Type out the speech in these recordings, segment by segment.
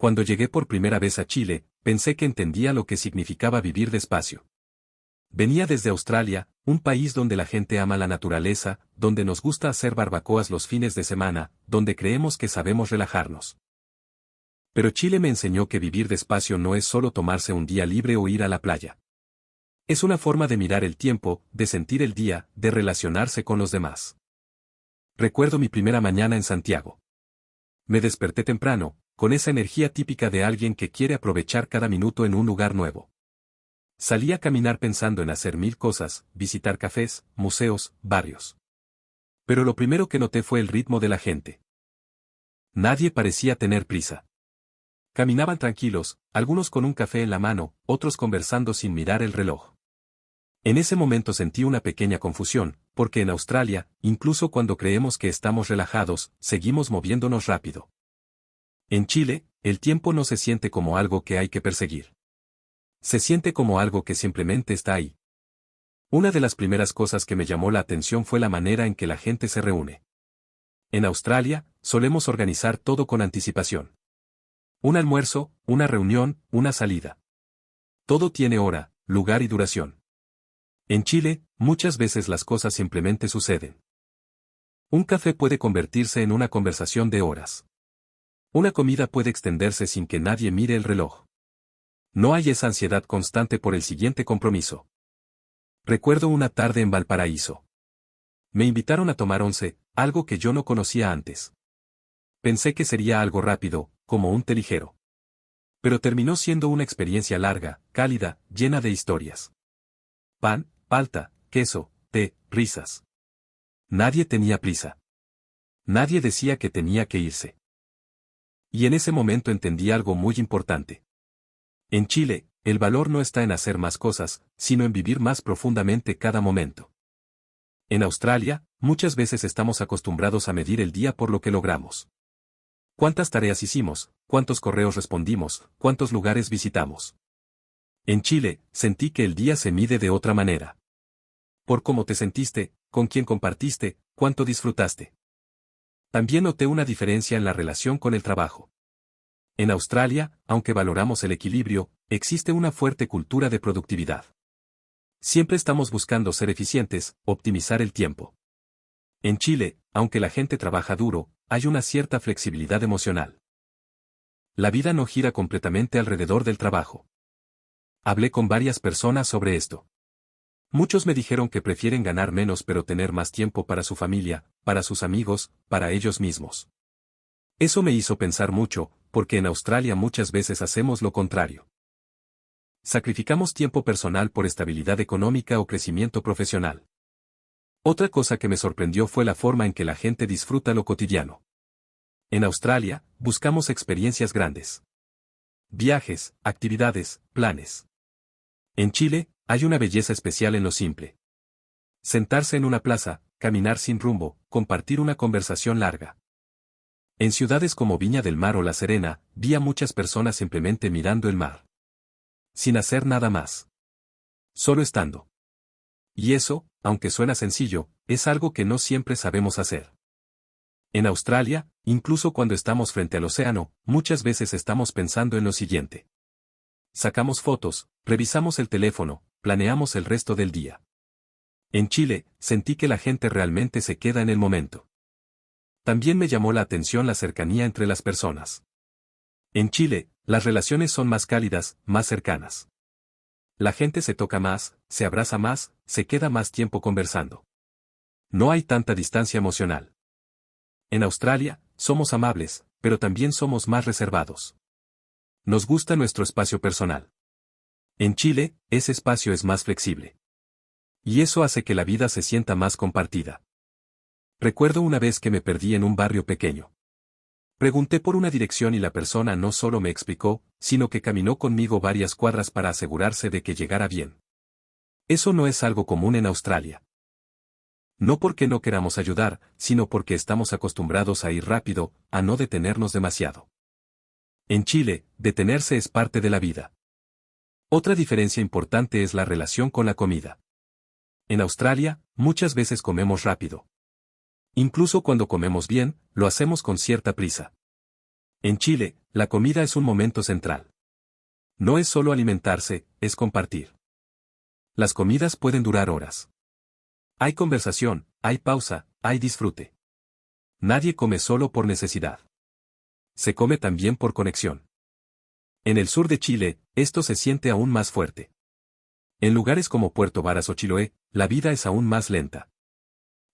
Cuando llegué por primera vez a Chile, pensé que entendía lo que significaba vivir despacio. Venía desde Australia, un país donde la gente ama la naturaleza, donde nos gusta hacer barbacoas los fines de semana, donde creemos que sabemos relajarnos. Pero Chile me enseñó que vivir despacio no es solo tomarse un día libre o ir a la playa. Es una forma de mirar el tiempo, de sentir el día, de relacionarse con los demás. Recuerdo mi primera mañana en Santiago. Me desperté temprano, con esa energía típica de alguien que quiere aprovechar cada minuto en un lugar nuevo. Salí a caminar pensando en hacer 1000 cosas, visitar cafés, museos, barrios. Pero lo primero que noté fue el ritmo de la gente. Nadie parecía tener prisa. Caminaban tranquilos, algunos con un café en la mano, otros conversando sin mirar el reloj. En ese momento sentí una pequeña confusión, porque en Australia, incluso cuando creemos que estamos relajados, seguimos moviéndonos rápido. En Chile, el tiempo no se siente como algo que hay que perseguir. Se siente como algo que simplemente está ahí. Una de las primeras cosas que me llamó la atención fue la manera en que la gente se reúne. En Australia, solemos organizar todo con anticipación. Un almuerzo, una reunión, una salida. Todo tiene hora, lugar y duración. En Chile, muchas veces las cosas simplemente suceden. Un café puede convertirse en una conversación de horas. Una comida puede extenderse sin que nadie mire el reloj. No hay esa ansiedad constante por el siguiente compromiso. Recuerdo una tarde en Valparaíso. Me invitaron a tomar once, algo que yo no conocía antes. Pensé que sería algo rápido, como un té ligero. Pero terminó siendo una experiencia larga, cálida, llena de historias. Pan, palta, queso, té, risas. Nadie tenía prisa. Nadie decía que tenía que irse. Y en ese momento entendí algo muy importante. En Chile, el valor no está en hacer más cosas, sino en vivir más profundamente cada momento. En Australia, muchas veces estamos acostumbrados a medir el día por lo que logramos. ¿Cuántas tareas hicimos? ¿Cuántos correos respondimos? ¿Cuántos lugares visitamos? En Chile, sentí que el día se mide de otra manera. Por cómo te sentiste, con quién compartiste, cuánto disfrutaste. También noté una diferencia en la relación con el trabajo. En Australia, aunque valoramos el equilibrio, existe una fuerte cultura de productividad. Siempre estamos buscando ser eficientes, optimizar el tiempo. En Chile, aunque la gente trabaja duro, hay una cierta flexibilidad emocional. La vida no gira completamente alrededor del trabajo. Hablé con varias personas sobre esto. Muchos me dijeron que prefieren ganar menos pero tener más tiempo para su familia, para sus amigos, para ellos mismos. Eso me hizo pensar mucho, porque en Australia muchas veces hacemos lo contrario. Sacrificamos tiempo personal por estabilidad económica o crecimiento profesional. Otra cosa que me sorprendió fue la forma en que la gente disfruta lo cotidiano. En Australia, buscamos experiencias grandes. Viajes, actividades, planes. En Chile, hay una belleza especial en lo simple. Sentarse en una plaza, caminar sin rumbo, compartir una conversación larga. En ciudades como Viña del Mar o La Serena, vi a muchas personas simplemente mirando el mar. Sin hacer nada más. Solo estando. Y eso, aunque suena sencillo, es algo que no siempre sabemos hacer. En Australia, incluso cuando estamos frente al océano, muchas veces estamos pensando en lo siguiente. Sacamos fotos, revisamos el teléfono, planeamos el resto del día. En Chile, sentí que la gente realmente se queda en el momento. También me llamó la atención la cercanía entre las personas. En Chile, las relaciones son más cálidas, más cercanas. La gente se toca más, se abraza más, se queda más tiempo conversando. No hay tanta distancia emocional. En Australia, somos amables, pero también somos más reservados. Nos gusta nuestro espacio personal. En Chile, ese espacio es más flexible. Y eso hace que la vida se sienta más compartida. Recuerdo una vez que me perdí en un barrio pequeño. Pregunté por una dirección y la persona no solo me explicó, sino que caminó conmigo varias cuadras para asegurarse de que llegara bien. Eso no es algo común en Australia. No porque no queramos ayudar, sino porque estamos acostumbrados a ir rápido, a no detenernos demasiado. En Chile, detenerse es parte de la vida. Otra diferencia importante es la relación con la comida. En Australia, muchas veces comemos rápido. Incluso cuando comemos bien, lo hacemos con cierta prisa. En Chile, la comida es un momento central. No es solo alimentarse, es compartir. Las comidas pueden durar horas. Hay conversación, hay pausa, hay disfrute. Nadie come solo por necesidad. Se come también por conexión. En el sur de Chile, esto se siente aún más fuerte. En lugares como Puerto Varas o Chiloé, la vida es aún más lenta.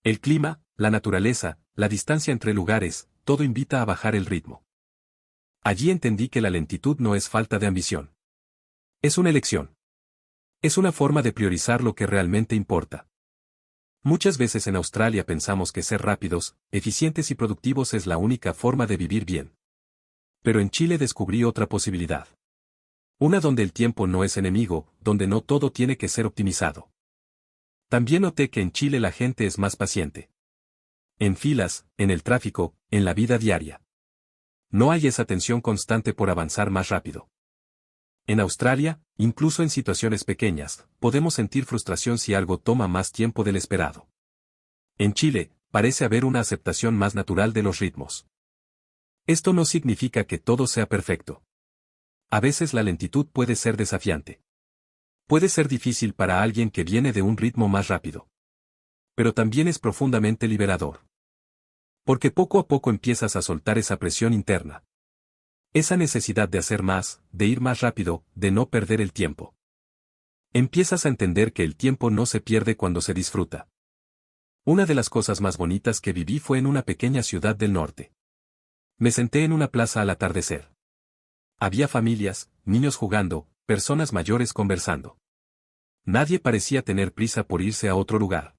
El clima, la naturaleza, la distancia entre lugares, todo invita a bajar el ritmo. Allí entendí que la lentitud no es falta de ambición. Es una elección. Es una forma de priorizar lo que realmente importa. Muchas veces en Australia pensamos que ser rápidos, eficientes y productivos es la única forma de vivir bien. Pero en Chile descubrí otra posibilidad. Una donde el tiempo no es enemigo, donde no todo tiene que ser optimizado. También noté que en Chile la gente es más paciente. En filas, en el tráfico, en la vida diaria. No hay esa tensión constante por avanzar más rápido. En Australia, incluso en situaciones pequeñas, podemos sentir frustración si algo toma más tiempo del esperado. En Chile, parece haber una aceptación más natural de los ritmos. Esto no significa que todo sea perfecto. A veces la lentitud puede ser desafiante. Puede ser difícil para alguien que viene de un ritmo más rápido. Pero también es profundamente liberador. Porque poco a poco empiezas a soltar esa presión interna. Esa necesidad de hacer más, de ir más rápido, de no perder el tiempo. Empiezas a entender que el tiempo no se pierde cuando se disfruta. Una de las cosas más bonitas que viví fue en una pequeña ciudad del norte. Me senté en una plaza al atardecer. Había familias, niños jugando, personas mayores conversando. Nadie parecía tener prisa por irse a otro lugar.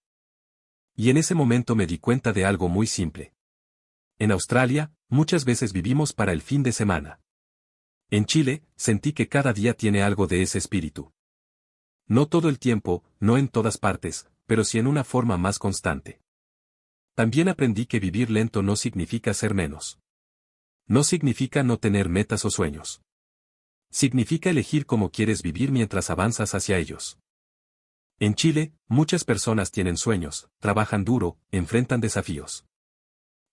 Y en ese momento me di cuenta de algo muy simple. En Australia, muchas veces vivimos para el fin de semana. En Chile, sentí que cada día tiene algo de ese espíritu. No todo el tiempo, no en todas partes, pero sí en una forma más constante. También aprendí que vivir lento no significa ser menos. No significa no tener metas o sueños. Significa elegir cómo quieres vivir mientras avanzas hacia ellos. En Chile, muchas personas tienen sueños, trabajan duro, enfrentan desafíos.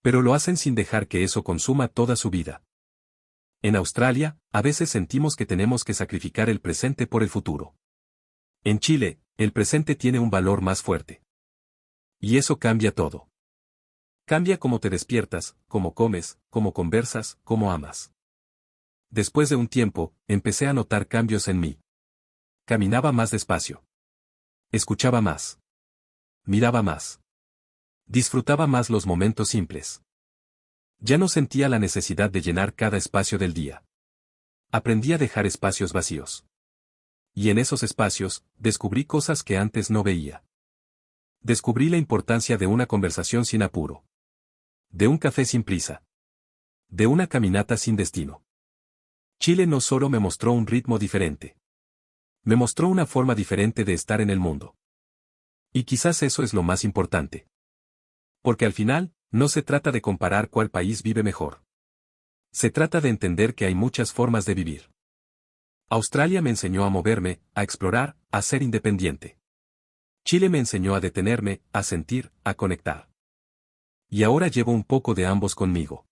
Pero lo hacen sin dejar que eso consuma toda su vida. En Australia, a veces sentimos que tenemos que sacrificar el presente por el futuro. En Chile, el presente tiene un valor más fuerte. Y eso cambia todo. Cambia cómo te despiertas, cómo comes, cómo conversas, cómo amas. Después de un tiempo, empecé a notar cambios en mí. Caminaba más despacio. Escuchaba más. Miraba más. Disfrutaba más los momentos simples. Ya no sentía la necesidad de llenar cada espacio del día. Aprendí a dejar espacios vacíos. Y en esos espacios, descubrí cosas que antes no veía. Descubrí la importancia de una conversación sin apuro. De un café sin prisa. De una caminata sin destino. Chile no solo me mostró un ritmo diferente. Me mostró una forma diferente de estar en el mundo. Y quizás eso es lo más importante. Porque al final, no se trata de comparar cuál país vive mejor. Se trata de entender que hay muchas formas de vivir. Australia me enseñó a moverme, a explorar, a ser independiente. Chile me enseñó a detenerme, a sentir, a conectar. Y ahora llevo un poco de ambos conmigo.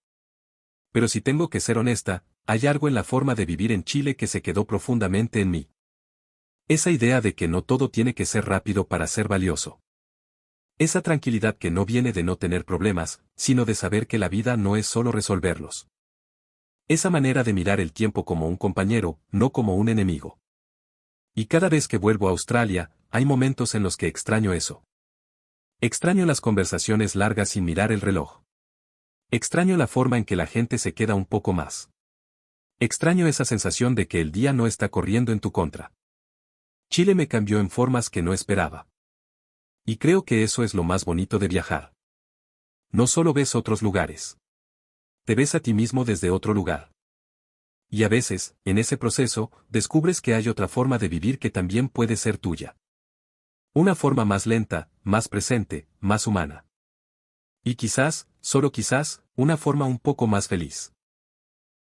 Pero si tengo que ser honesta, hay algo en la forma de vivir en Chile que se quedó profundamente en mí. Esa idea de que no todo tiene que ser rápido para ser valioso. Esa tranquilidad que no viene de no tener problemas, sino de saber que la vida no es solo resolverlos. Esa manera de mirar el tiempo como un compañero, no como un enemigo. Y cada vez que vuelvo a Australia, hay momentos en los que extraño eso. Extraño las conversaciones largas sin mirar el reloj. Extraño la forma en que la gente se queda un poco más. Extraño esa sensación de que el día no está corriendo en tu contra. Chile me cambió en formas que no esperaba. Y creo que eso es lo más bonito de viajar. No solo ves otros lugares. Te ves a ti mismo desde otro lugar. Y a veces, en ese proceso, descubres que hay otra forma de vivir que también puede ser tuya. Una forma más lenta, más presente, más humana. Y quizás, solo quizás, una forma un poco más feliz.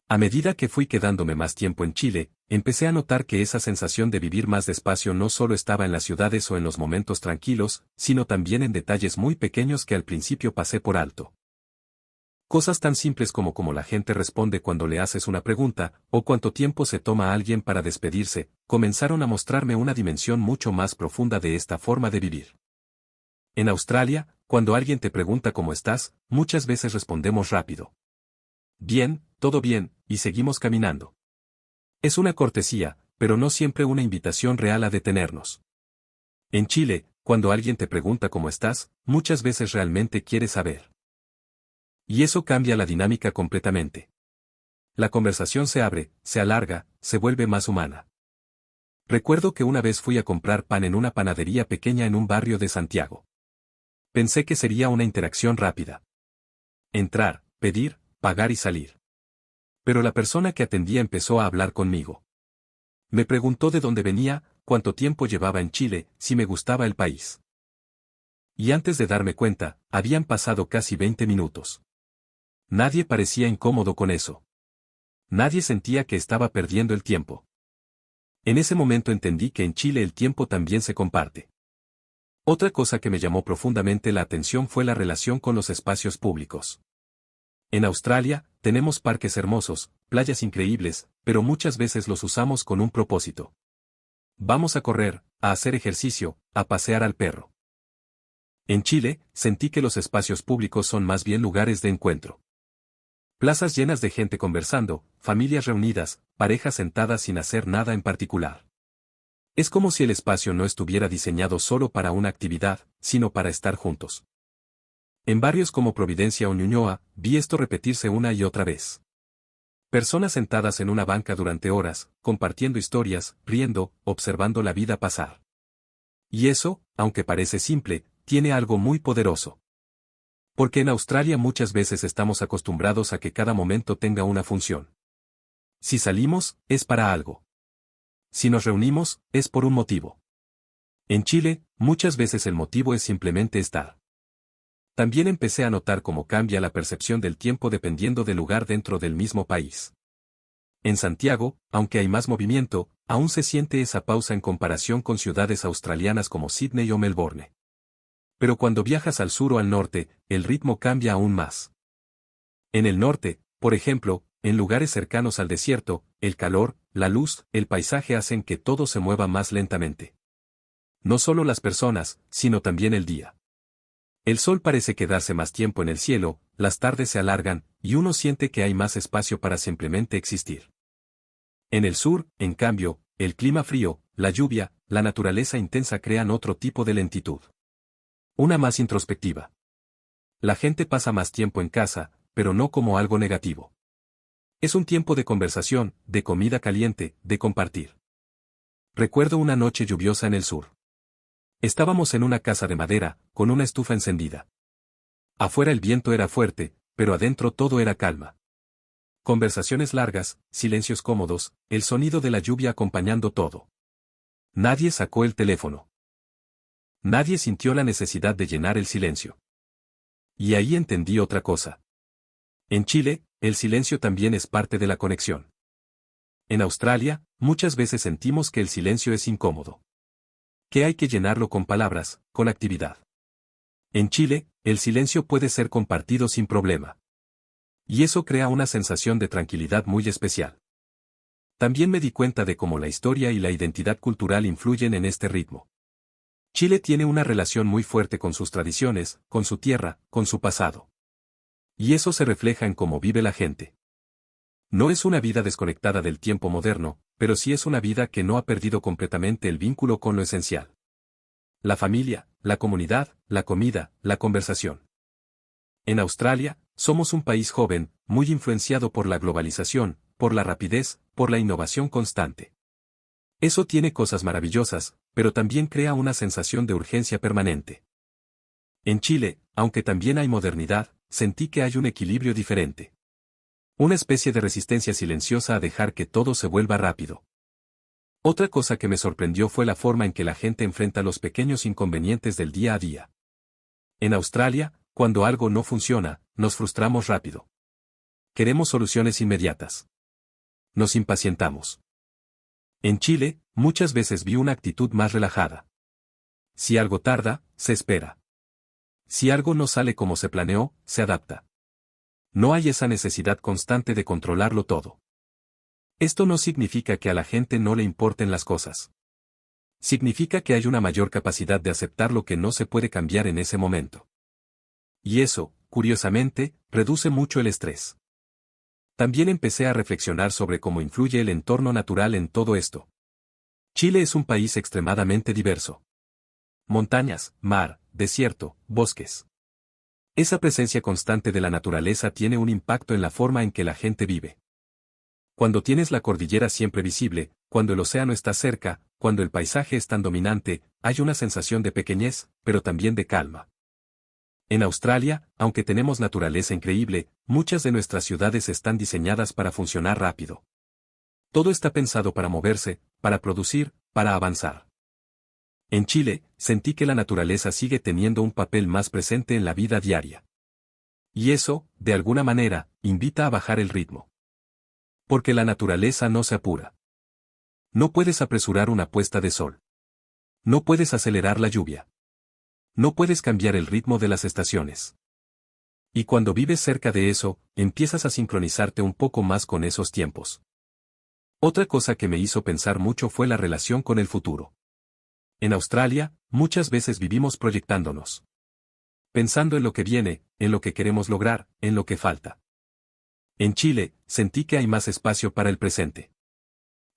A medida que fui quedándome más tiempo en Chile, empecé a notar que esa sensación de vivir más despacio no solo estaba en las ciudades o en los momentos tranquilos, sino también en detalles muy pequeños que al principio pasé por alto. Cosas tan simples como cómo la gente responde cuando le haces una pregunta, o cuánto tiempo se toma a alguien para despedirse, comenzaron a mostrarme una dimensión mucho más profunda de esta forma de vivir. En Australia, cuando alguien te pregunta cómo estás, muchas veces respondemos rápido. Bien, todo bien, y seguimos caminando. Es una cortesía, pero no siempre una invitación real a detenernos. En Chile, cuando alguien te pregunta cómo estás, muchas veces realmente quiere saber. Y eso cambia la dinámica completamente. La conversación se abre, se alarga, se vuelve más humana. Recuerdo que una vez fui a comprar pan en una panadería pequeña en un barrio de Santiago. Pensé que sería una interacción rápida. Entrar, pedir, pagar y salir. Pero la persona que atendía empezó a hablar conmigo. Me preguntó de dónde venía, cuánto tiempo llevaba en Chile, si me gustaba el país. Y antes de darme cuenta, habían pasado casi 20 minutos. Nadie parecía incómodo con eso. Nadie sentía que estaba perdiendo el tiempo. En ese momento entendí que en Chile el tiempo también se comparte. Otra cosa que me llamó profundamente la atención fue la relación con los espacios públicos. En Australia, tenemos parques hermosos, playas increíbles, pero muchas veces los usamos con un propósito. Vamos a correr, a hacer ejercicio, a pasear al perro. En Chile, sentí que los espacios públicos son más bien lugares de encuentro. Plazas llenas de gente conversando, familias reunidas, parejas sentadas sin hacer nada en particular. Es como si el espacio no estuviera diseñado solo para una actividad, sino para estar juntos. En barrios como Providencia o Ñuñoa, vi esto repetirse una y otra vez. Personas sentadas en una banca durante horas, compartiendo historias, riendo, observando la vida pasar. Y eso, aunque parece simple, tiene algo muy poderoso. Porque en Australia muchas veces estamos acostumbrados a que cada momento tenga una función. Si salimos, es para algo. Si nos reunimos, es por un motivo. En Chile, muchas veces el motivo es simplemente estar. También empecé a notar cómo cambia la percepción del tiempo dependiendo del lugar dentro del mismo país. En Santiago, aunque hay más movimiento, aún se siente esa pausa en comparación con ciudades australianas como Sydney o Melbourne. Pero cuando viajas al sur o al norte, el ritmo cambia aún más. En el norte, por ejemplo, en lugares cercanos al desierto, el calor, la luz, el paisaje hacen que todo se mueva más lentamente. No solo las personas, sino también el día. El sol parece quedarse más tiempo en el cielo, las tardes se alargan, y uno siente que hay más espacio para simplemente existir. En el sur, en cambio, el clima frío, la lluvia, la naturaleza intensa crean otro tipo de lentitud. Una más introspectiva. La gente pasa más tiempo en casa, pero no como algo negativo. Es un tiempo de conversación, de comida caliente, de compartir. Recuerdo una noche lluviosa en el sur. Estábamos en una casa de madera, con una estufa encendida. Afuera el viento era fuerte, pero adentro todo era calma. Conversaciones largas, silencios cómodos, el sonido de la lluvia acompañando todo. Nadie sacó el teléfono. Nadie sintió la necesidad de llenar el silencio. Y ahí entendí otra cosa. En Chile, el silencio también es parte de la conexión. En Australia, muchas veces sentimos que el silencio es incómodo. Que hay que llenarlo con palabras, con actividad. En Chile, el silencio puede ser compartido sin problema. Y eso crea una sensación de tranquilidad muy especial. También me di cuenta de cómo la historia y la identidad cultural influyen en este ritmo. Chile tiene una relación muy fuerte con sus tradiciones, con su tierra, con su pasado. Y eso se refleja en cómo vive la gente. No es una vida desconectada del tiempo moderno, pero sí es una vida que no ha perdido completamente el vínculo con lo esencial. La familia, la comunidad, la comida, la conversación. En Australia, somos un país joven, muy influenciado por la globalización, por la rapidez, por la innovación constante. Eso tiene cosas maravillosas, pero también crea una sensación de urgencia permanente. En Chile, aunque también hay modernidad, sentí que hay un equilibrio diferente. Una especie de resistencia silenciosa a dejar que todo se vuelva rápido. Otra cosa que me sorprendió fue la forma en que la gente enfrenta los pequeños inconvenientes del día a día. En Australia, cuando algo no funciona, nos frustramos rápido. Queremos soluciones inmediatas. Nos impacientamos. En Chile, muchas veces vi una actitud más relajada. Si algo tarda, se espera. Si algo no sale como se planeó, se adapta. No hay esa necesidad constante de controlarlo todo. Esto no significa que a la gente no le importen las cosas. Significa que hay una mayor capacidad de aceptar lo que no se puede cambiar en ese momento. Y eso, curiosamente, reduce mucho el estrés. También empecé a reflexionar sobre cómo influye el entorno natural en todo esto. Chile es un país extremadamente diverso. Montañas, mar, desierto, bosques. Esa presencia constante de la naturaleza tiene un impacto en la forma en que la gente vive. Cuando tienes la cordillera siempre visible, cuando el océano está cerca, cuando el paisaje es tan dominante, hay una sensación de pequeñez, pero también de calma. En Australia, aunque tenemos naturaleza increíble, muchas de nuestras ciudades están diseñadas para funcionar rápido. Todo está pensado para moverse, para producir, para avanzar. En Chile, sentí que la naturaleza sigue teniendo un papel más presente en la vida diaria. Y eso, de alguna manera, invita a bajar el ritmo. Porque la naturaleza no se apura. No puedes apresurar una puesta de sol. No puedes acelerar la lluvia. No puedes cambiar el ritmo de las estaciones. Y cuando vives cerca de eso, empiezas a sincronizarte un poco más con esos tiempos. Otra cosa que me hizo pensar mucho fue la relación con el futuro. En Australia, muchas veces vivimos proyectándonos. Pensando en lo que viene, en lo que queremos lograr, en lo que falta. En Chile, sentí que hay más espacio para el presente.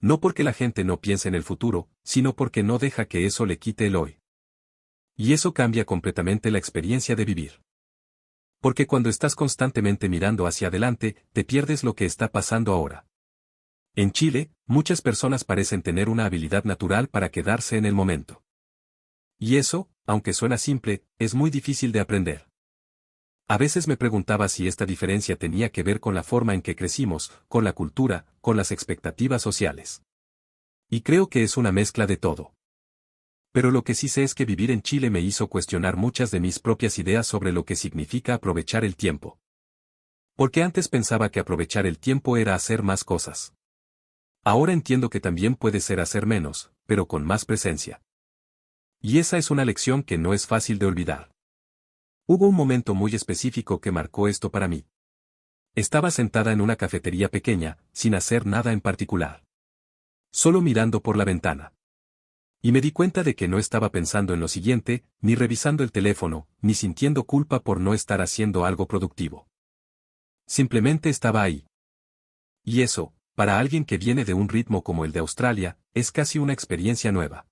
No porque la gente no piense en el futuro, sino porque no deja que eso le quite el hoy. Y eso cambia completamente la experiencia de vivir. Porque cuando estás constantemente mirando hacia adelante, te pierdes lo que está pasando ahora. En Chile, muchas personas parecen tener una habilidad natural para quedarse en el momento. Y eso, aunque suena simple, es muy difícil de aprender. A veces me preguntaba si esta diferencia tenía que ver con la forma en que crecimos, con la cultura, con las expectativas sociales. Y creo que es una mezcla de todo. Pero lo que sí sé es que vivir en Chile me hizo cuestionar muchas de mis propias ideas sobre lo que significa aprovechar el tiempo. Porque antes pensaba que aprovechar el tiempo era hacer más cosas. Ahora entiendo que también puede ser hacer menos, pero con más presencia. Y esa es una lección que no es fácil de olvidar. Hubo un momento muy específico que marcó esto para mí. Estaba sentada en una cafetería pequeña, sin hacer nada en particular. Solo mirando por la ventana. Y me di cuenta de que no estaba pensando en lo siguiente, ni revisando el teléfono, ni sintiendo culpa por no estar haciendo algo productivo. Simplemente estaba ahí. Y eso, para alguien que viene de un ritmo como el de Australia, es casi una experiencia nueva.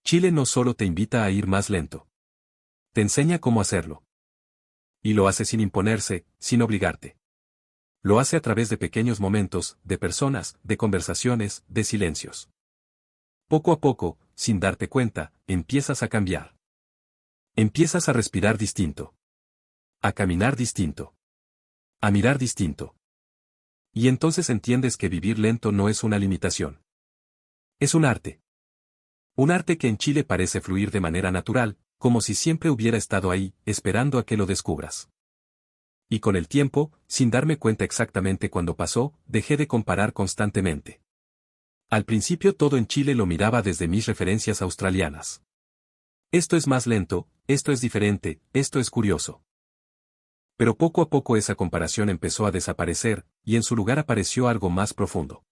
Chile no solo te invita a ir más lento. Te enseña cómo hacerlo. Y lo hace sin imponerse, sin obligarte. Lo hace a través de pequeños momentos, de personas, de conversaciones, de silencios. Poco a poco, sin darte cuenta, empiezas a cambiar. Empiezas a respirar distinto. A caminar distinto. A mirar distinto. Y entonces entiendes que vivir lento no es una limitación. Es un arte. Un arte que en Chile parece fluir de manera natural, como si siempre hubiera estado ahí, esperando a que lo descubras. Y con el tiempo, sin darme cuenta exactamente cuándo pasó, dejé de comparar constantemente. Al principio todo en Chile lo miraba desde mis referencias australianas. Esto es más lento, esto es diferente, esto es curioso. Pero poco a poco esa comparación empezó a desaparecer, y en su lugar apareció algo más profundo.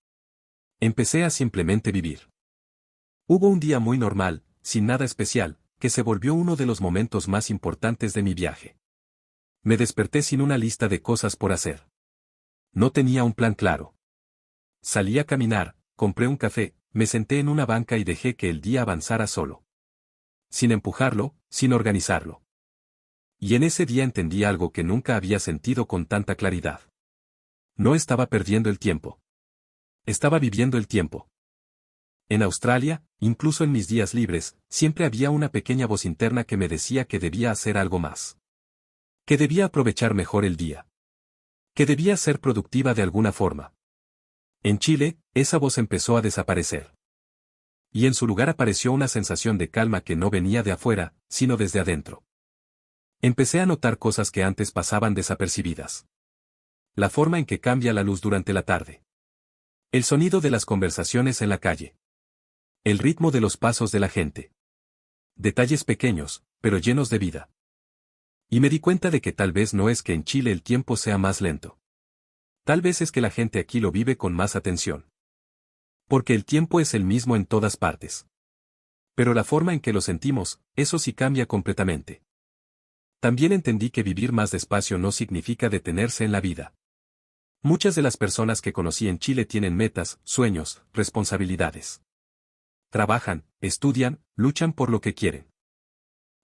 Empecé a simplemente vivir. Hubo un día muy normal, sin nada especial, que se volvió uno de los momentos más importantes de mi viaje. Me desperté sin una lista de cosas por hacer. No tenía un plan claro. Salí a caminar, compré un café, me senté en una banca y dejé que el día avanzara solo. Sin empujarlo, sin organizarlo. Y en ese día entendí algo que nunca había sentido con tanta claridad. No estaba perdiendo el tiempo. Estaba viviendo el tiempo. En Australia, incluso en mis días libres, siempre había una pequeña voz interna que me decía que debía hacer algo más. Que debía aprovechar mejor el día. Que debía ser productiva de alguna forma. En Chile, esa voz empezó a desaparecer. Y en su lugar apareció una sensación de calma que no venía de afuera, sino desde adentro. Empecé a notar cosas que antes pasaban desapercibidas. La forma en que cambia la luz durante la tarde. El sonido de las conversaciones en la calle. El ritmo de los pasos de la gente. Detalles pequeños, pero llenos de vida. Y me di cuenta de que tal vez no es que en Chile el tiempo sea más lento. Tal vez es que la gente aquí lo vive con más atención. Porque el tiempo es el mismo en todas partes. Pero la forma en que lo sentimos, eso sí cambia completamente. También entendí que vivir más despacio no significa detenerse en la vida. Muchas de las personas que conocí en Chile tienen metas, sueños, responsabilidades. Trabajan, estudian, luchan por lo que quieren.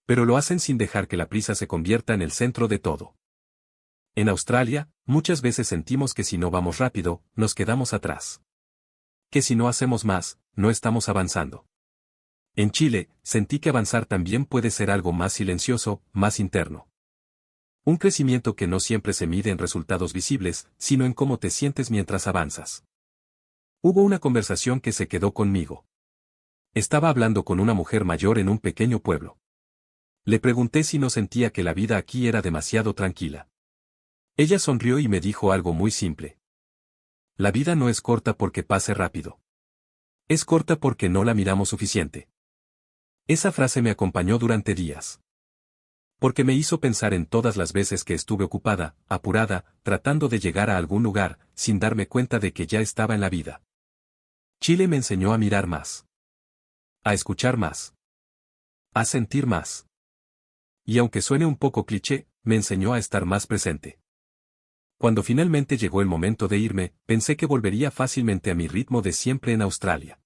Pero lo hacen sin dejar que la prisa se convierta en el centro de todo. En Australia, muchas veces sentimos que si no vamos rápido, nos quedamos atrás. Que si no hacemos más, no estamos avanzando. En Chile, sentí que avanzar también puede ser algo más silencioso, más interno. Un crecimiento que no siempre se mide en resultados visibles, sino en cómo te sientes mientras avanzas. Hubo una conversación que se quedó conmigo. Estaba hablando con una mujer mayor en un pequeño pueblo. Le pregunté si no sentía que la vida aquí era demasiado tranquila. Ella sonrió y me dijo algo muy simple. La vida no es corta porque pase rápido. Es corta porque no la miramos suficiente. Esa frase me acompañó durante días. Porque me hizo pensar en todas las veces que estuve ocupada, apurada, tratando de llegar a algún lugar, sin darme cuenta de que ya estaba en la vida. Chile me enseñó a mirar más. A escuchar más. A sentir más. Y aunque suene un poco cliché, me enseñó a estar más presente. Cuando finalmente llegó el momento de irme, pensé que volvería fácilmente a mi ritmo de siempre en Australia.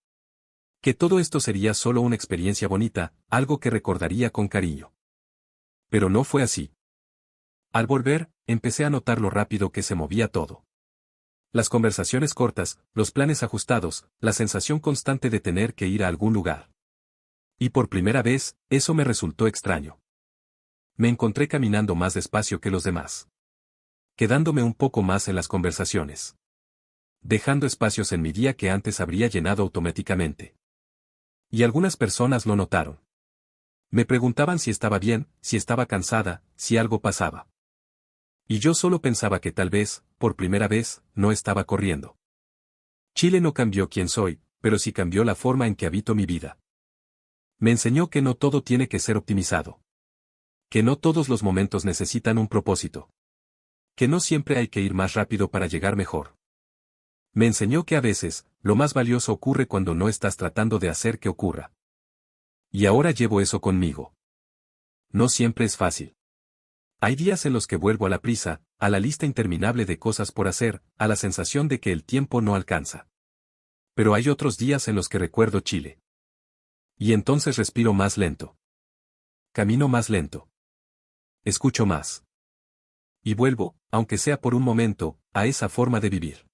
Que todo esto sería solo una experiencia bonita, algo que recordaría con cariño. Pero no fue así. Al volver, empecé a notar lo rápido que se movía todo. Las conversaciones cortas, los planes ajustados, la sensación constante de tener que ir a algún lugar. Y por primera vez, eso me resultó extraño. Me encontré caminando más despacio que los demás. Quedándome un poco más en las conversaciones. Dejando espacios en mi día que antes habría llenado automáticamente. Y algunas personas lo notaron. Me preguntaban si estaba bien, si estaba cansada, si algo pasaba. Y yo solo pensaba que tal vez, por primera vez, no estaba corriendo. Chile no cambió quién soy, pero sí cambió la forma en que habito mi vida. Me enseñó que no todo tiene que ser optimizado. Que no todos los momentos necesitan un propósito. Que no siempre hay que ir más rápido para llegar mejor. Me enseñó que a veces, lo más valioso ocurre cuando no estás tratando de hacer que ocurra. Y ahora llevo eso conmigo. No siempre es fácil. Hay días en los que vuelvo a la prisa, a la lista interminable de cosas por hacer, a la sensación de que el tiempo no alcanza. Pero hay otros días en los que recuerdo Chile. Y entonces respiro más lento. Camino más lento. Escucho más. Y vuelvo, aunque sea por un momento, a esa forma de vivir.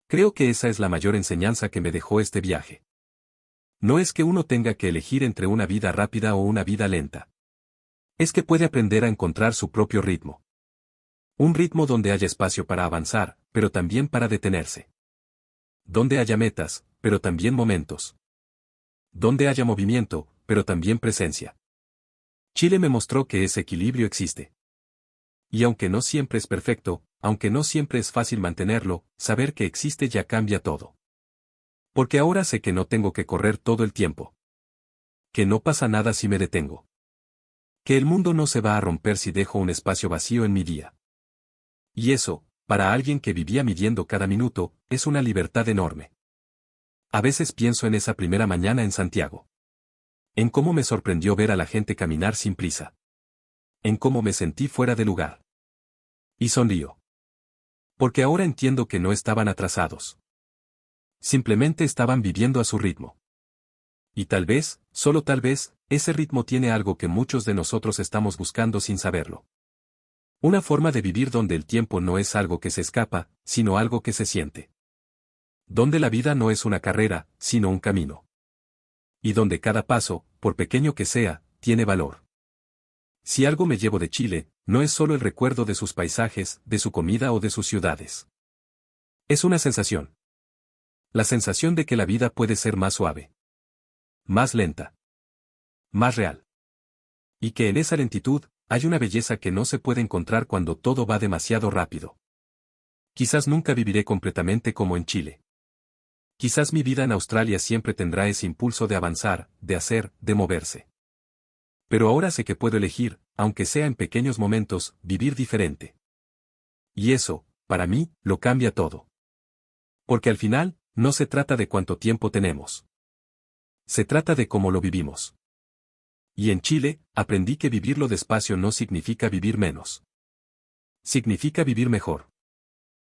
Creo que esa es la mayor enseñanza que me dejó este viaje. No es que uno tenga que elegir entre una vida rápida o una vida lenta. Es que puede aprender a encontrar su propio ritmo. Un ritmo donde haya espacio para avanzar, pero también para detenerse. Donde haya metas, pero también momentos. Donde haya movimiento, pero también presencia. Chile me mostró que ese equilibrio existe. Y aunque no siempre es perfecto, aunque no siempre es fácil mantenerlo, saber que existe ya cambia todo. Porque ahora sé que no tengo que correr todo el tiempo. Que no pasa nada si me detengo. Que el mundo no se va a romper si dejo un espacio vacío en mi día. Y eso, para alguien que vivía midiendo cada minuto, es una libertad enorme. A veces pienso en esa primera mañana en Santiago. En cómo me sorprendió ver a la gente caminar sin prisa. En cómo me sentí fuera de lugar. Y sonrío. Porque ahora entiendo que no estaban atrasados. Simplemente estaban viviendo a su ritmo. Y tal vez, solo tal vez, ese ritmo tiene algo que muchos de nosotros estamos buscando sin saberlo. Una forma de vivir donde el tiempo no es algo que se escapa, sino algo que se siente. Donde la vida no es una carrera, sino un camino. Y donde cada paso, por pequeño que sea, tiene valor. Si algo me llevo de Chile, no es solo el recuerdo de sus paisajes, de su comida o de sus ciudades. Es una sensación. La sensación de que la vida puede ser más suave. Más lenta. Más real. Y que en esa lentitud, hay una belleza que no se puede encontrar cuando todo va demasiado rápido. Quizás nunca viviré completamente como en Chile. Quizás mi vida en Australia siempre tendrá ese impulso de avanzar, de hacer, de moverse. Pero ahora sé que puedo elegir, aunque sea en pequeños momentos, vivir diferente. Y eso, para mí, lo cambia todo. Porque al final, no se trata de cuánto tiempo tenemos. Se trata de cómo lo vivimos. Y en Chile, aprendí que vivirlo despacio no significa vivir menos. Significa vivir mejor.